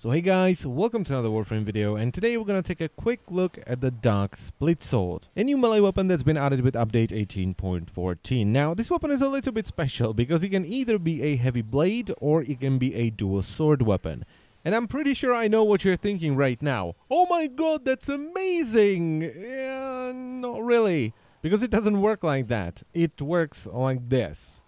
So hey guys, welcome to another Warframe video, and today we're gonna take a quick look at the Dark Split Sword, a new melee weapon that's been added with update 18.14. Now, this weapon is a little bit special because it can either be a heavy blade or it can be a dual sword weapon. And I'm pretty sure I know what you're thinking right now. Oh my god, that's amazing! Yeah, not really, because it doesn't work like that. It works like this.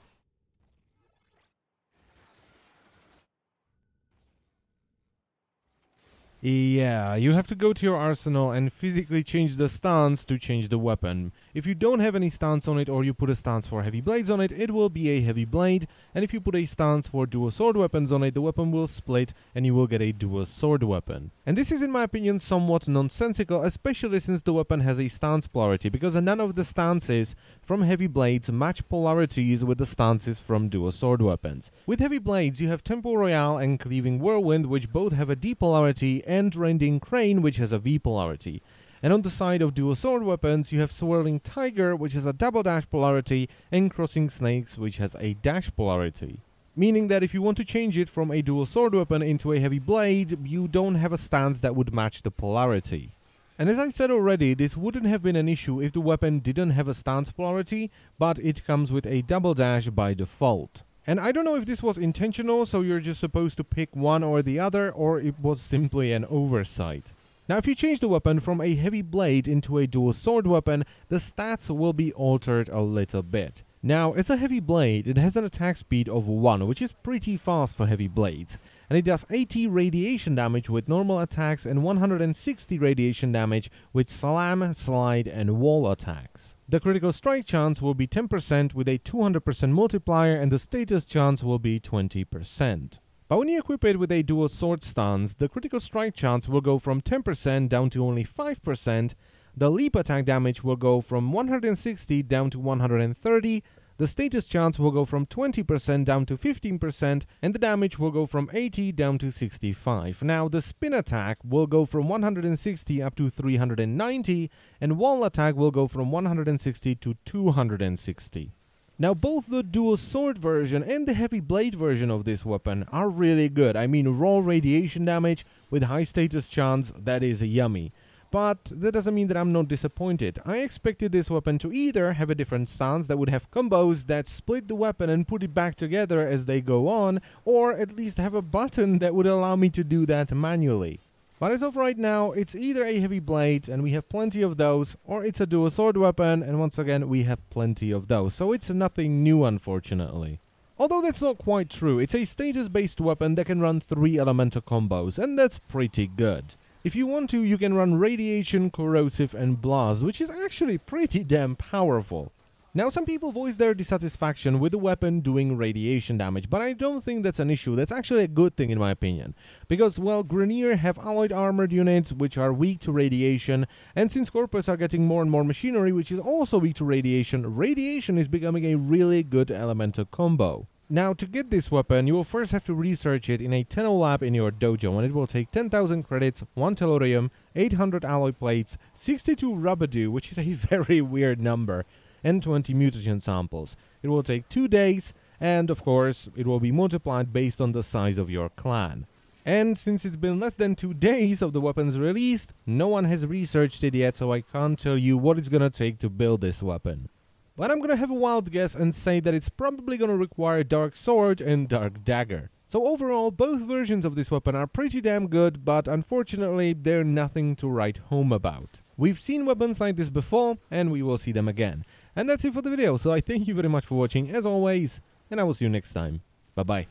Yeah, you have to go to your arsenal and physically change the stance to change the weapon. If you don't have any stance on it or you put a stance for heavy blades on it, it will be a heavy blade, and if you put a stance for dual sword weapons on it, the weapon will split and you will get a dual sword weapon. And this is, in my opinion, somewhat nonsensical, especially since the weapon has a stance polarity, because none of the stances from heavy blades match polarities with the stances from dual sword weapons. With heavy blades, you have Tempo Royale and Cleaving Whirlwind, which both have a D polarity, and Rending Crane, which has a V polarity. And on the side of dual sword weapons, you have Swirling Tiger, which has a double dash polarity, and Crossing Snakes, which has a dash polarity. Meaning that if you want to change it from a dual sword weapon into a heavy blade, you don't have a stance that would match the polarity. And as I've said already, this wouldn't have been an issue if the weapon didn't have a stance polarity, but it comes with a double dash by default. And I don't know if this was intentional, so you're just supposed to pick one or the other, or it was simply an oversight. Now, if you change the weapon from a heavy blade into a dual sword weapon, the stats will be altered a little bit. Now, it's a heavy blade. It has an attack speed of 1, which is pretty fast for heavy blades. And it does 80 radiation damage with normal attacks and 160 radiation damage with slam, slide, and wall attacks. The critical strike chance will be 10% with a 200% multiplier, and the status chance will be 20%. But when you equip it with a dual sword stance, the critical strike chance will go from 10% down to only 5%, the leap attack damage will go from 160 down to 130, the status chance will go from 20% down to 15%, and the damage will go from 80 down to 65. Now, the spin attack will go from 160 up to 390, and wall attack will go from 160 to 260. Now, both the dual sword version and the heavy blade version of this weapon are really good. I mean, raw radiation damage with high status chance, that is yummy. But that doesn't mean that I'm not disappointed. I expected this weapon to either have a different stance that would have combos that split the weapon and put it back together as they go on, or at least have a button that would allow me to do that manually. But as of right now, it's either a heavy blade, and we have plenty of those, or it's a dual sword weapon, and once again we have plenty of those. So it's nothing new, unfortunately. Although that's not quite true. It's a status-based weapon that can run 3 elemental combos, and that's pretty good. If you want to, you can run Radiation, Corrosive, and Blast, which is actually pretty damn powerful. Now, some people voice their dissatisfaction with the weapon doing radiation damage, but I don't think that's an issue. That's actually a good thing in my opinion. Because, well, Grineer have alloyed armored units which are weak to radiation, and since Corpus are getting more and more machinery which is also weak to radiation, radiation is becoming a really good elemental combo. Now, to get this weapon, you will first have to research it in a Tenno lab in your dojo, and it will take 10,000 credits, 1 tellurium, 800 alloy plates, 62 rubadoo, which is a very weird number, and 20 mutagen samples. It will take 2 days, and of course, it will be multiplied based on the size of your clan. And since it's been less than 2 days of the weapon's release, no one has researched it yet, so I can't tell you what it's gonna take to build this weapon. But I'm gonna have a wild guess and say that it's probably gonna require Dark Sword and Dark Dagger. So overall, both versions of this weapon are pretty damn good, but unfortunately, they're nothing to write home about. We've seen weapons like this before, and we will see them again. And that's it for the video, so I thank you very much for watching, as always, and I will see you next time. Bye-bye.